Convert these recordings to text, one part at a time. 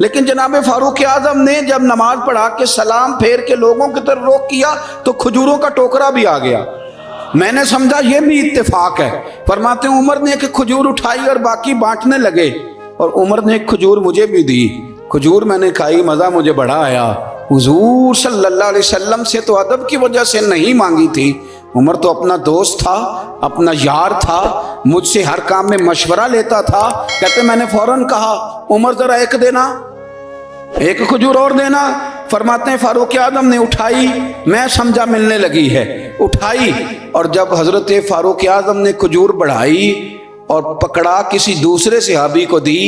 لیکن جناب فاروق اعظم نے جب نماز پڑھا کے سلام پھیر کے لوگوں کی طرف رخ کیا تو کھجوروں کا ٹوکرا بھی آ گیا. میں نے سمجھا یہ بھی اتفاق ہے. فرماتے ہیں عمر نے ایک کھجور اٹھائی اور باقی بانٹنے لگے, اور عمر نے ایک کھجور مجھے بھی دی. کھجور میں نے کھائی, مزہ مجھے بڑا آیا. حضور صلی اللہ علیہ وسلم سے تو ادب کی وجہ سے نہیں مانگی تھی. عمر تو اپنا دوست تھا, اپنا یار تھا, مجھ سے ہر کام میں مشورہ لیتا تھا. کہتے میں نے فوراً کہا عمر ذرا ایک دینا, ایک کھجور اور دینا. فرماتے ہیں فاروق اعظم نے اٹھائی, میں سمجھا ملنے لگی ہے, اٹھائی, اور جب حضرت فاروق اعظم نے کھجور بڑھائی اور پکڑا کسی دوسرے صحابی کو دی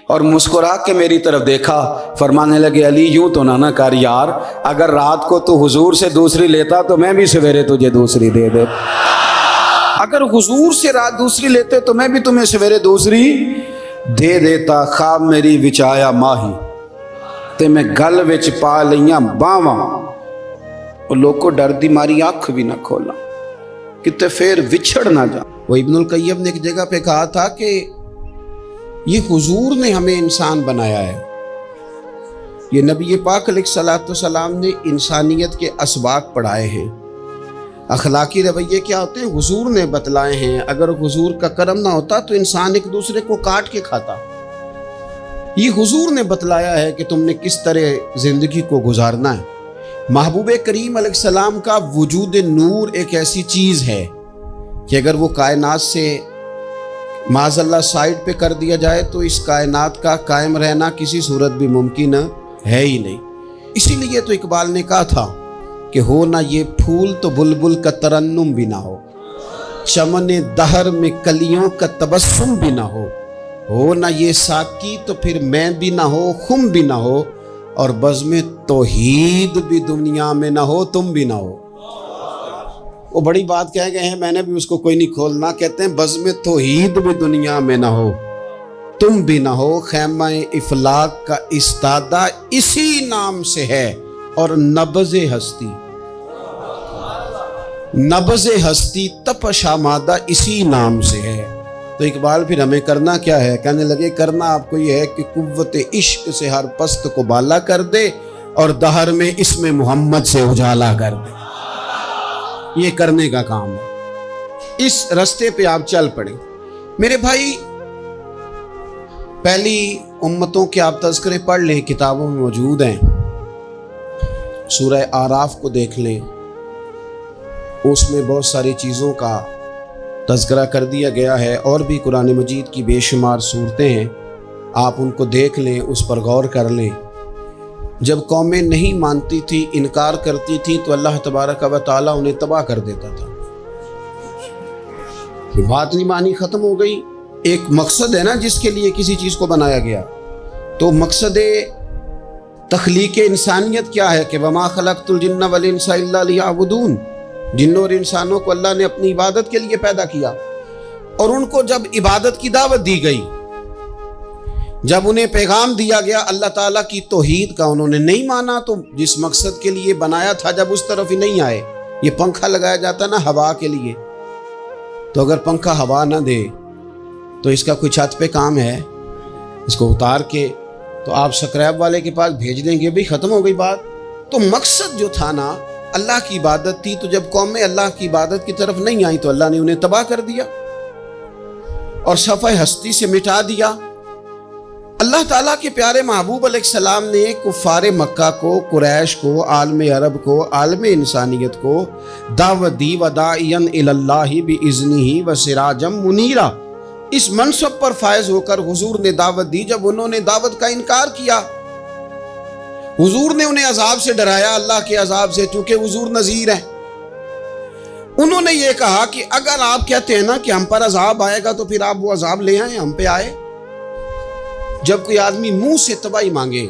اور مسکرا کے میری طرف دیکھا, فرمانے لگے علی یوں تو نہ کر یار, اگر رات کو تو حضور سے دوسری لیتا تو میں بھی سویرے تجھے دوسری دے دیتا. اگر حضور سے رات دوسری لیتے تو میں بھی تمہیں سویرے دوسری دے دیتا. خواب میری وچایا ماہی تے میں گل وچ پا لیاں باواں, وہ لوگ کو ڈر دی ماری آنکھ بھی نہ کھولا کتے پھر وچھڑ نہ جا. وہ ابن القیم نے ایک جگہ پہ کہا تھا کہ یہ حضور نے ہمیں انسان بنایا ہے. یہ نبی پاک علیہ الصلوۃ والسلام نے انسانیت کے اسباق پڑھائے ہیں. اخلاقی رویے کیا ہوتے ہیں حضور نے بتلائے ہیں. اگر حضور کا کرم نہ ہوتا تو انسان ایک دوسرے کو کاٹ کے کھاتا. یہ حضور نے بتلایا ہے کہ تم نے کس طرح زندگی کو گزارنا ہے. محبوب کریم علیہ السلام کا وجود نور ایک ایسی چیز ہے کہ اگر وہ کائنات سے معاذ اللہ سائڈ پہ کر دیا جائے تو اس کائنات کا قائم رہنا کسی صورت بھی ممکن ہے ہی نہیں. اسی لیے تو اقبال نے کہا تھا کہ ہو نہ یہ پھول تو بلبل کا ترنم بھی نہ ہو, چمن دہر میں کلیوں کا تبسم بھی نہ ہو نہ یہ ساقی تو پھر میں بھی نہ ہو, خم بھی نہ ہو, اور بزم توحید بھی دنیا میں نہ ہو, تم بھی نہ ہو. وہ بڑی بات کہہ گئے ہیں, میں نے بھی اس کو کوئی نہیں کھولنا. کہتے ہیں بزم توحید بھی دنیا میں نہ ہو, تم بھی نہ ہو, خیمہ افلاق کا استادہ اسی نام سے ہے, اور نبض ہستی تپش آمادہ اسی نام سے ہے. تو اقبال پھر ہمیں کرنا کیا ہے؟ کہنے لگے کرنا آپ کو یہ ہے کہ قوت عشق سے ہر پست کو بالا کر دے اور دہر میں اسم محمد سے اجالا کر دے. یہ کرنے کا کام ہے. اس رستے پہ آپ چل پڑیں. میرے بھائی پہلی امتوں کے آپ تذکرے پڑھ لیں, کتابوں میں موجود ہیں. سورہ آراف کو دیکھ لیں, اس میں بہت ساری چیزوں کا تذکرہ کر دیا گیا ہے, اور بھی قرآن مجید کی بے شمار صورتیں ہیں. آپ ان کو دیکھ لیں, اس پر غور کر لیں. جب قومیں نہیں مانتی تھی, انکار کرتی تھی, تو اللہ تبارک و تعالیٰ انہیں تباہ کر دیتا تھا. بات نہیں مانی, ختم ہو گئی. ایک مقصد ہے نا جس کے لیے کسی چیز کو بنایا گیا. تو مقصد تخلیق انسانیت کیا ہے کہ وما خلقت الجن والانس الا لیعبدون. جنوں اور انسانوں کو اللہ نے اپنی عبادت کے لیے پیدا کیا, اور ان کو جب عبادت کی دعوت دی گئی, جب انہیں پیغام دیا گیا اللہ تعالیٰ کی توحید کا, انہوں نے نہیں مانا. تو جس مقصد کے لیے بنایا تھا جب اس طرف ہی نہیں آئے. یہ پنکھا لگایا جاتا نا ہوا کے لیے, تو اگر پنکھا ہوا نہ دے تو اس کا کوئی چھت پہ کام ہے؟ اس کو اتار کے تو آپ سکریب والے کے پاس بھیج دیں گے, بھی ختم ہو گئی بات. تو مقصد جو تھا نا اللہ کی عبادت تھی. تو جب قومیں اللہ کی عبادت کی طرف نہیں آئیں تو اللہ نے انہیں تباہ کر دیا اور صفحہ ہستی سے مٹا دیا. اللہ تعالیٰ کے پیارے محبوب علیہ السلام نے کفار مکہ کو, قریش کو, عالم عرب کو, عالم انسانیت کو دعوت دی. وداعیاً الی اللہ باذنہ وسراجا منیرا. اس منصب پر فائز ہو کر حضور نے دعوت دی. جب انہوں نے دعوت کا انکار کیا, حضور نے انہیں عذاب سے ڈرایا, اللہ کے عذاب سے, چونکہ حضور نذیر ہیں. انہوں نے یہ کہا کہ اگر آپ کہتے ہیں نا کہ ہم پر عذاب آئے گا تو پھر آپ وہ عذاب لے آئیں, ہم پہ آئے. جب کوئی آدمی منہ سے تباہی مانگے,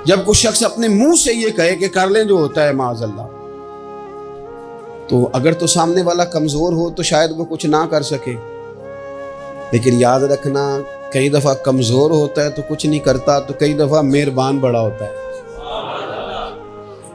جب کوئی شخص اپنے منہ سے یہ کہے کہ کر لیں جو ہوتا ہے معاذ اللہ, تو اگر تو سامنے والا کمزور ہو تو شاید وہ کچھ نہ کر سکے. لیکن یاد رکھنا, کئی دفعہ کمزور ہوتا ہے تو کچھ نہیں کرتا, تو کئی دفعہ مہربان بڑا ہوتا ہے.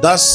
10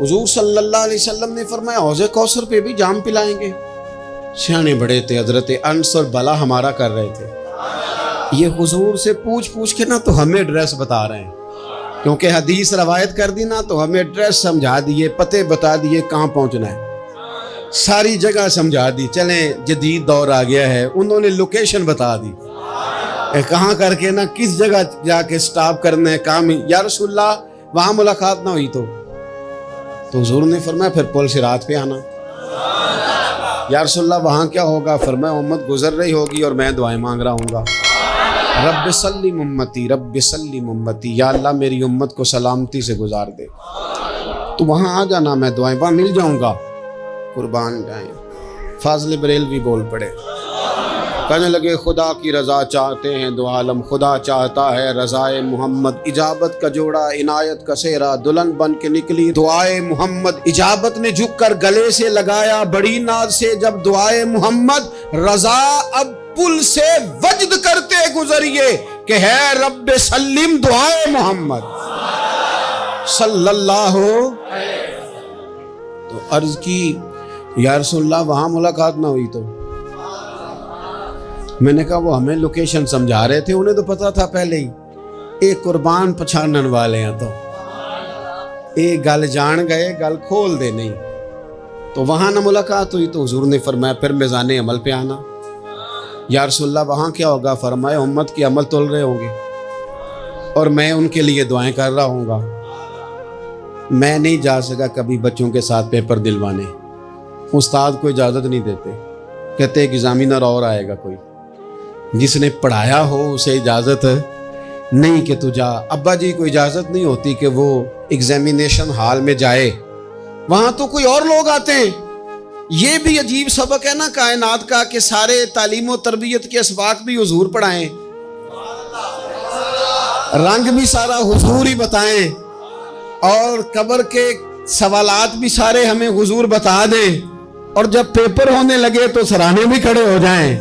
حضور صلی اللہ علیہ وسلم نے فرمایا حوض کوثر پہ بھی جام پلائیں گے. سیانے بڑے تھے حضرت انس اور بلا ہمارا کر رہے تھے. یہ حضور سے پوچھ کے نا تو ہمیں ایڈریس بتا رہے ہیں، کیونکہ حدیث روایت کر دی نا تو ہمیں ایڈریس سمجھا دیے، پتے بتا دیے کہاں پہنچنا ہے، ساری جگہ سمجھا دی. چلیں جدید دور آ گیا ہے، انہوں نے لوکیشن بتا دی کہاں کر کے نا کس جگہ جا کے سٹاپ کرنا ہے کام. یا رسول اللہ وہاں ملاقات نہ ہوئی تو حضور نے فرمایا پھر پل صراط پہ آنا. یا رسول اللہ وہاں کیا ہوگا؟ فرمایا امت گزر رہی ہوگی اور میں دعائیں مانگ رہا ہوں گا، رب سلم امتی، رب سلم امتی، یا اللہ میری امت کو سلامتی سے گزار دے. تو وہاں آ جانا، میں دعائیں وہاں مل جاؤں گا. قربان جائیں. فاضل بریلوی بول پڑے، کہنے لگے خدا کی رضا چاہتے ہیں دو عالم، خدا چاہتا ہے رضائے محمد. اجابت کا جوڑا عنایت کا سہرا، دلہن بن کے نکلی دعائے محمد. اجابت نے جھک کر گلے سے لگایا بڑی ناز سے جب دعائے محمد. رضا اب پل سے وجد کرتے گزریے کہ ہے رب سلم دعائے محمد صلی اللہ. تو عرض کی یا رسول اللہ وہاں ملاقات نہ ہوئی تو؟ میں نے کہا وہ ہمیں لوکیشن سمجھا رہے تھے، انہیں تو پتا تھا پہلے ہی. ایک قربان پچھانن والے ہیں تو ایک گل جان گئے گل کھول دے نہیں. تو وہاں نہ ملاقات ہوئی تو حضور نے فرمایا پھر میزان عمل پہ آنا. یا رسول اللہ وہاں کیا ہوگا؟ فرمایا امت کے عمل تول رہے ہوں گے اور میں ان کے لیے دعائیں کر رہا ہوں گا. میں نہیں جا سکا کبھی بچوں کے ساتھ پیپر دلوانے، استاد کو اجازت نہیں دیتے، کہتے ایگزامینر اور آئے گا کوئی، جس نے پڑھایا ہو اسے اجازت نہیں کہ تو جا. ابا جی کو اجازت نہیں ہوتی کہ وہ ایگزامینیشن ہال میں جائے، وہاں تو کوئی اور لوگ آتے ہیں. یہ بھی عجیب سبق ہے نا کائنات کا کہ سارے تعلیم و تربیت کے اسباق بھی حضور پڑھائیں، رنگ بھی سارا حضور ہی بتائیں، اور قبر کے سوالات بھی سارے ہمیں حضور بتا دیں، اور جب پیپر ہونے لگے تو سرانے بھی کھڑے ہو جائیں.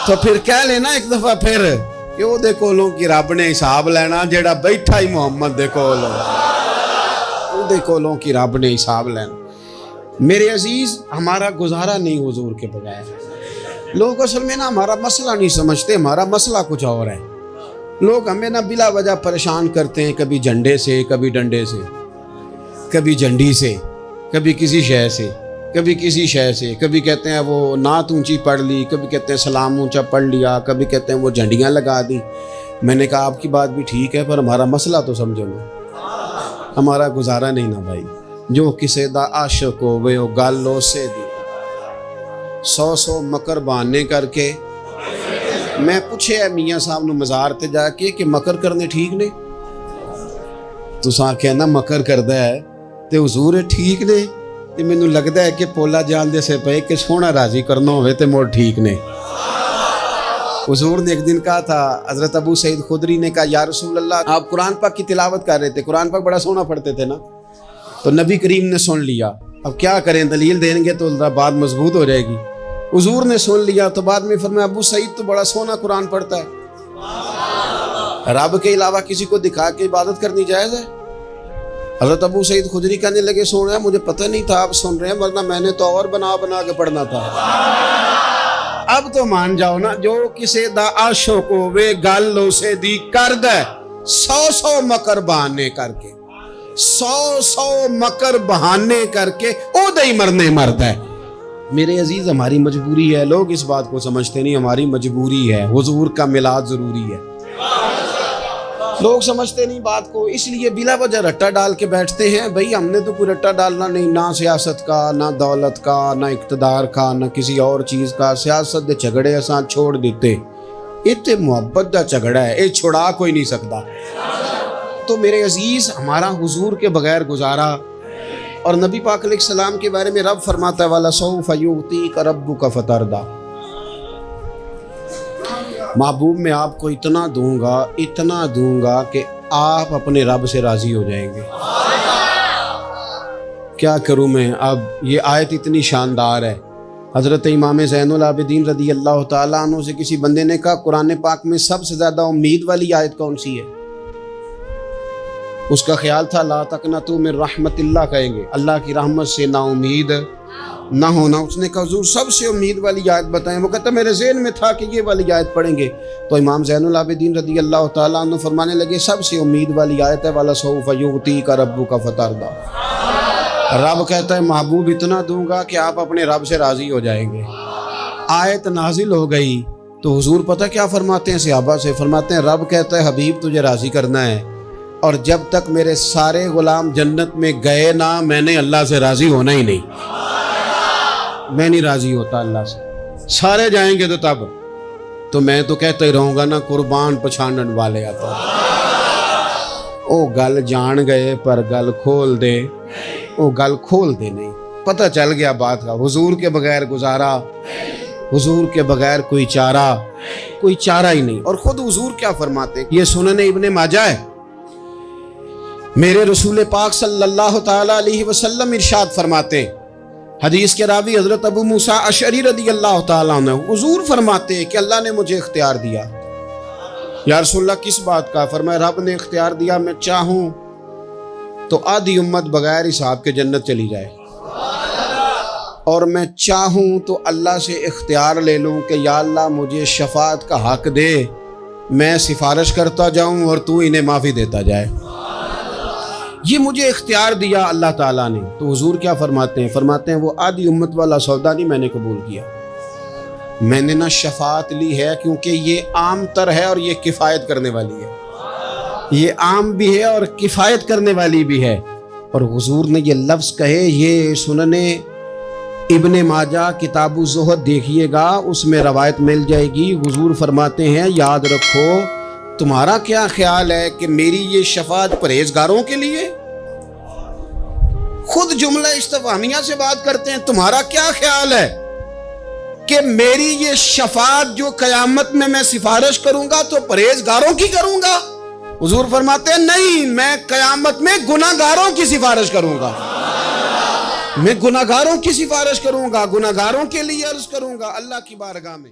تو پھر کہہ لینا ایک دفعہ پھر کہ وہ دے کولوں کی رب نے حساب لینا، جیڑا بیٹھا ہی محمد دے کولوں، وہ دے کولوں کی رب نے حساب لینا. میرے عزیز ہمارا گزارا نہیں حضور کے بغیر. لوگ اصل میں نا ہمارا مسئلہ نہیں سمجھتے، ہمارا مسئلہ کچھ اور ہے. لوگ ہمیں نا بلا وجہ پریشان کرتے ہیں، کبھی جھنڈے سے، کبھی ڈنڈے سے، کبھی جھنڈی سے، کبھی کسی شے سے، کبھی کسی شے سے. کبھی کہتے ہیں وہ نعت اونچی پڑھ لی، کبھی کہتے ہیں سلام اونچا پڑھ لیا، کبھی کہتے ہیں وہ جھنڈیاں لگا دی. میں نے کہا آپ کی بات بھی ٹھیک ہے پر ہمارا مسئلہ تو سمجھو نا، ہمارا گزارا نہیں نا بھائی. جو کسے دا عاشق ہوئے وہ گل لو سے دی، 100 مکر بہانے کر کے. میں پوچھے میاں صاحب نو مزار تے جا کے کہ مکر کرنے ٹھیک نے؟ تساں کہنا مکر کردا ہے تے حضور ٹھیک نے. تے مینوں لگدا ہے کہ پولا جان دے سے پے کہ سونا راضی کرنا ہوئے تے موڑ ٹھیک نے. حضور نے ایک دن کہا تھا، حضرت ابو سعید خدری نے کہا یا رسول اللہ آپ قرآن پاک کی تلاوت کر رہے تھے، قرآن پاک بڑا سونا پڑھتے تھے نا. تو نبی کریم نے سن لیا، اب کیا کریں دلیل دیں گے تو بات مضبوط ہو جائے گی. حضور نے سن لیا تو بعد میں فرمایا ابو سعید تو بڑا سونا قرآن پڑھتا ہے، رب کے علاوہ کسی کو دکھا کے عبادت کرنی جائز ہے؟ حضرت ابو سعید خدری کہنے لگے سن رہے ہیں، مجھے پتہ نہیں تھا آپ سن رہے ہیں، ورنہ میں نے تو اور بنا کے پڑھنا تھا. اب تو مان جاؤ نا، جو کسے دا عاشق ہوئے گل لو سے دی کرد ہے 100 مکر بہانے کر کے، 100 مکر بہانے کر کے او دے ہی مرنے مرد ہے. میرے عزیز ہماری مجبوری ہے، لوگ اس بات کو سمجھتے نہیں، ہماری مجبوری ہے، حضور کا میلاد ضروری ہے. لوگ سمجھتے نہیں بات کو، اس لیے بلا وجہ رٹا ڈال کے بیٹھتے ہیں. بھئی ہم نے تو کوئی رٹا ڈالنا نہیں، نہ سیاست کا، نہ دولت کا، نہ اقتدار کا، نہ کسی اور چیز کا. سیاست دے جھگڑے اساں چھوڑ دیتے، یہ محبت دا جھگڑا ہے، یہ چھڑا کوئی نہیں سکتا. تو میرے عزیز ہمارا حضور کے بغیر گزارا. اور نبی پاک علیہ السلام کے بارے میں رب فرماتا ہے وَلَسَوْفَ يُعْطِيكَ رَبُّكَ فَتَرْضَىٰ، محبوب میں آپ کو اتنا دوں گا کہ آپ اپنے رب سے راضی ہو جائیں گے. کیا کروں میں؟ اب یہ آیت اتنی شاندار ہے. حضرت امام زین العابدین رضی اللہ تعالیٰ عنہ سے کسی بندے نے کہا قرآن پاک میں سب سے زیادہ امید والی آیت کون سی ہے؟ اس کا خیال تھا لا تقنطوا من رحمت اللہ کہیں گے، اللہ کی رحمت سے نا امید نہ ہونا۔ اس نے کہا حضور سب سے امید والی آیت بتائیں۔ وہ کہتا میرے ذہن میں تھا کہ یہ والی آیت پڑھیں گے۔ تو امام زین العابدین رضی اللہ تعالیٰ عنہ فرمانے لگے سب سے امید والی آیت ہے وَلَسَوْفَ يُعْطِيكَ رَبُّكَ فَتَرْضَىٰ۔ رب کہتا ہے محبوب اتنا دوں گا کہ آپ اپنے رب سے راضی ہو جائیں گے۔ آیت نازل ہو گئی تو حضور پتہ کیا فرماتے ہیں صحابہ سے؟ فرماتے ہیں رب کہتا ہے حبیب تجھے راضی کرنا ہے، اور جب تک میرے سارے غلام جنت میں گئے نہ میں نے اللہ سے راضی ہونا ہی نہیں۔ میں نہیں راضی ہوتا اللہ سے، سارے جائیں گے تو میں تو کہتا ہی رہوں گا نا قربان پچھانن والے آتا۔ او گل جان گئے پر گل کھول دے، او گل کھول دے نہیں، پتہ چل گیا بات کا۔ حضور کے بغیر گزارا، حضور کے بغیر کوئی چارہ ہی نہیں۔ اور خود حضور کیا فرماتے ہیں؟ یہ سنن ابن ماجہ ہے، میرے رسول پاک صلی اللہ تعالیٰ علیہ وسلم ارشاد فرماتے ہیں، حدیث کے راوی حضرت ابو موسیٰ اشعری رضی اللہ تعالیٰ عنہ، حضور فرماتے ہیں کہ اللہ نے مجھے اختیار دیا۔ یا رسول اللہ کس بات کا؟ فرمایا رب نے اختیار دیا میں چاہوں تو آدھی امت بغیر حساب کے جنت چلی جائے، اور میں چاہوں تو اللہ سے اختیار لے لوں کہ یا اللہ مجھے شفاعت کا حق دے، میں سفارش کرتا جاؤں اور تو انہیں معافی دیتا جائے۔ یہ مجھے اختیار دیا اللہ تعالیٰ نے۔ تو حضور کیا فرماتے ہیں؟ فرماتے ہیں وہ آدھی امت والا سودا نہیں میں نے قبول کیا، میں نے نہ شفاعت لی ہے، کیونکہ یہ عام تر ہے اور یہ کفایت کرنے والی ہے، یہ عام بھی ہے اور کفایت کرنے والی بھی ہے۔ اور حضور نے یہ لفظ کہے، یہ سنن ابن ماجہ کتاب الزہد دیکھیے گا، اس میں روایت مل جائے گی۔ حضور فرماتے ہیں یاد رکھو تمہارا کیا خیال ہے کہ میری یہ شفاعت پرہیزگاروں کے لیے؟ خود جملہ استفہامیہ سے بات کرتے ہیں، تمہارا کیا خیال ہے کہ میری یہ شفاعت جو قیامت میں سفارش کروں گا تو پرہیزگاروں کی کروں گا؟ حضور فرماتے ہیں نہیں، میں قیامت میں گناہگاروں کی سفارش کروں گا، میں گناہگاروں کی سفارش کروں گا، گناہگاروں کے لیے عرض کروں گا اللہ کی بارگاہ میں۔